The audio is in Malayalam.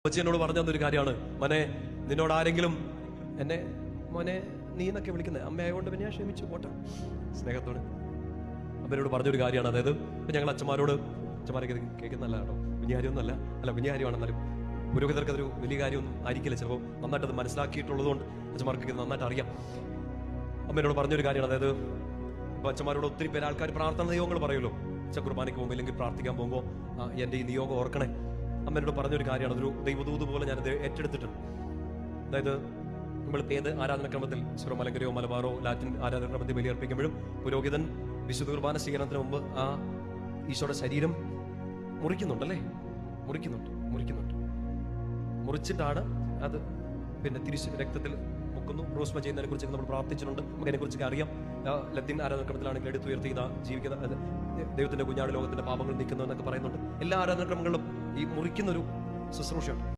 കൊച്ചി എന്നോട് പറഞ്ഞു തന്നൊരു കാര്യമാണ്, മോനെ നിന്നോട് ആരെങ്കിലും എന്നെ മോനെ നീ എന്നൊക്കെ വിളിക്കുന്നത് അമ്മയായതുകൊണ്ട് പിന്നെ ഞാൻ ക്ഷമിച്ചു പോട്ടെ സ്നേഹത്തോട്. അമ്മയോട് പറഞ്ഞൊരു കാര്യമാണ്, അതായത് ഇപ്പം ഞങ്ങൾ അച്ഛന്മാരൊക്കെ കേൾക്കുന്നല്ല കേട്ടോ, കുഞ്ഞു കാര്യമൊന്നുമല്ല, കുഞ്ഞു കാര്യമാണെന്നാലും പുരോഹിതർക്ക് അതൊരു വലിയ കാര്യമൊന്നും ആയിരിക്കില്ല, ചിലപ്പോൾ നന്നായിട്ട് അത് മനസ്സിലാക്കിയിട്ടുള്ളതുകൊണ്ട് അച്ഛന്മാർക്കൊക്കെ നന്നായിട്ട് അറിയാം. അമ്മയോട് പറഞ്ഞൊരു കാര്യമാണ്, അതായത് ഇപ്പം അച്ഛന്മാരോട് ഒത്തിരി പേര് ആൾക്കാർ പ്രാർത്ഥന നിയോഗങ്ങൾ പറയുമല്ലോ, കുർബാനയ്ക്ക് പോകുമ്പോൾ ഇല്ലെങ്കിൽ പ്രാർത്ഥിക്കാൻ പോകുമ്പോൾ എൻ്റെ ഈ നിയോഗം ഓർക്കണേ. അമ്മേനോട് പറഞ്ഞൊരു കാര്യമാണ്, അതൊരു ദൈവദൂത് പോലെ ഞാനത് ഏറ്റെടുത്തിട്ടുണ്ട്. അതായത് നമ്മൾ ഏത് ആരാധനക്രമത്തിൽ മലങ്കരയോ മലബാറോ ലാറ്റിൻ ആരാധനക്രമത്തിൽ ബലിയർപ്പിക്കുമ്പോഴും പുരോഹിതൻ വിശുദ്ധ കുർബാന സ്വീകരണത്തിന് മുമ്പ് ആ ഈശോയുടെ ശരീരം മുറിക്കുന്നുണ്ടല്ലേ, മുറിച്ചിട്ടാണ് അത് പിന്നെ തിരിച്ച് രക്തത്തിൽ മുക്കുന്നു. റോസ്മ ചെയ്യുന്നതിനെ കുറിച്ച് നമ്മൾ പ്രാർത്ഥിച്ചിട്ടുണ്ട്, നമുക്ക് അതിനെക്കുറിച്ചൊക്കെ അറിയാം. ലത്തീൻ ആരാധനക്രമത്തിലാണെങ്കിൽ എടുത്തുയർത്തി ജീവിക്കുന്ന ദൈവത്തിന്റെ കുഞ്ഞാട് ലോകത്തിന്റെ പാപങ്ങൾ നീക്കുന്നു എന്നൊക്കെ പറയുന്നുണ്ട്. എല്ലാ ആരാധനക്രമങ്ങളിലും ഈ മുറിക്കുന്നൊരു ശുശ്രൂഷയുണ്ട്.